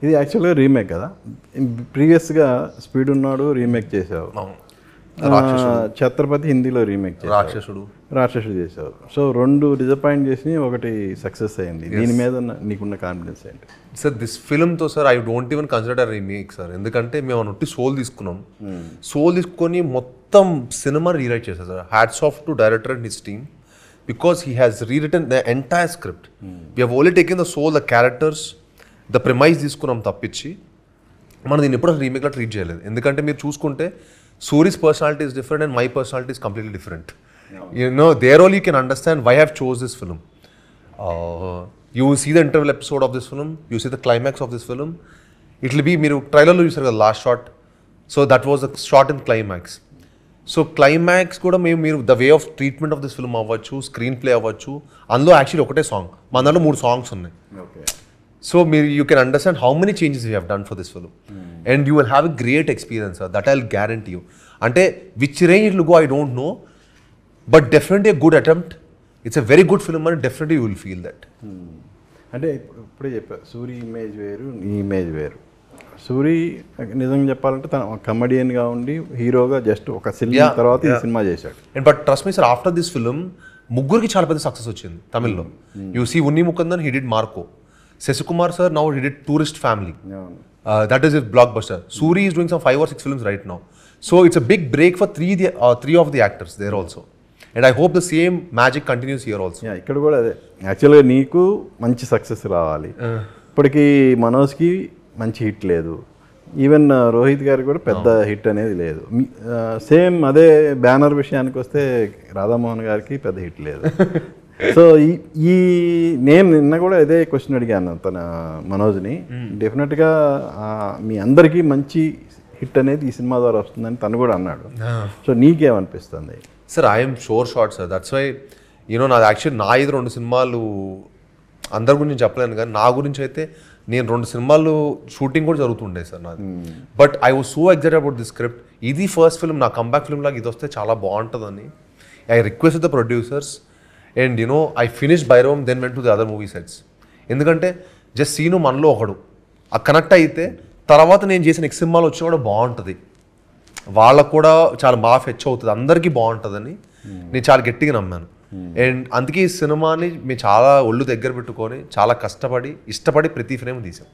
ఇది యాక్చువల్గా రీమేక్ కదా. ప్రీవియస్గా స్పీడ్ ఉన్నాడు రీమేక్ చేసావు, ఛత్రపతి హిందీలో రీమేక్ చేసావు, రాక్షసుడు చేసావు. సో 2 డిసప్పాయింట్ చేసి ఒకటి సక్సెస్ అయింది. దీని మీద నీకున్న కాన్ఫిడెన్స్ ఏంటి? సార్ దిస్ ఫిల్మ్తో sir I don't even consider remake sir. ఎందుకంటే మేము నొట్టి సోల్ తీసుకున్నాం. సోల్ తీసుకొని మొత్తం సినిమా రీరైట్ చేశారు sir. Hats off to director and his team because he has rewritten the entire script. We have only taken the soul, the characters, the premise తీసుకున్నాం తప్పించి మనం దీన్ని ఎప్పుడు రీమేక్లో ట్రీట్ చేయలేదు. ఎందుకంటే మీరు చూసుకుంటే Suri's personality is different and my personality is completely different. You know, there only you can understand why I have chose this film. You see the interval episode of this film, you see the climax of this film. It will be, మీరు ట్రైలర్లో చూసారు కదా last shot, so that was the short in climax. So climax కూడా మీరు the way of treatment of this film అవ్వచ్చు, screen play అవ్వచ్చు, అందులో actually ఒకటే సాంగ్, మన దాంట్లో 3 సాంగ్స్ ఉన్నాయి. సో మీరు you can understand how many changes we have done for this film and you will have a great experience that I will guarantee you. అంటే which range it will go I don't know, but definitely a good attempt. It's a very good film and definitely you will feel that. అంటే ఇప్పుడే చెప్పారు, Suri image వేరు, నీ image వేరు. సూరి నిజంగా చెప్పాలంటే తన కమెడియన్గా ఉండి హీరోగా జస్ట్ ఒక సినిమా తర్వాత ఈ సినిమా చేశాడు. And but trust me sir, after this film ముగ్గురికి చాలా పెద్ద సక్సెస్ వచ్చింది తమిళ్లో. You see Unni Mukundan, he did Marco. Sesikumar sir, now he did Tourist Family. That is his blockbuster. Suri is doing some 5 or 6 films right now. So it's a big break for three of the actors there also. And I hope the same magic continues here also. ఇక్కడ కూడా అదే యాక్చువల్గా నీకు మంచి success రావాలి. ఇప్పటికీ మనోజ్కి మంచి hit లేదు, ఈవెన్ రోహిత్ గారికి కూడా పెద్ద హిట్ అనేది లేదు. సేమ్ అదే బ్యానర్ విషయానికి వస్తే రాధామోహన్ గారికి పెద్ద హిట్ లేదు. సో ఈ నేను నిన్న కూడా ఇదే క్వశ్చన్ అడిగాను తన మనోజ్ని. డెఫినెట్గా మీ అందరికీ మంచి హిట్ అనేది ఈ సినిమా ద్వారా వస్తుందని తను కూడా అన్నాడు. సో నీకేమనిపిస్తుంది? Sir I'm sure sir, that's why you know నాది యాక్చువల్లీ నా 2 సినిమాలు అందరి గురించి చెప్పలేను, కానీ నా గురించి అయితే నేను 2 సినిమాలు షూటింగ్ కూడా జరుగుతుండే సార్ నాది. But I was so excited about the script. ఇది ఫస్ట్ ఫిల్మ్, నా కంబ్యాక్ ఫిల్మ్ లాగా ఇది వస్తే చాలా బాగుంటుందని I request the producers. And you know I finish Bhairavam, then went to the other movie sets. ఎందుకంటే జస్ట్ సీను మనలో ఒకడు ఆ కనెక్ట్ అయితే తర్వాత నేను చేసిన నెక్స్ట్ సినిమాలు వచ్చినా కూడా బాగుంటుంది, వాళ్ళకు కూడా చాలా బాగా ఫెచ్ అవుతుంది, అందరికీ బాగుంటుందని నేను చాలా గట్టిగా నమ్మాను. అండ్ అందుకే ఈ సినిమాని మేము చాలా ఒళ్ళు దగ్గర పెట్టుకొని చాలా కష్టపడి ఇష్టపడి ప్రతి ఫ్రేమ్ తీసాం.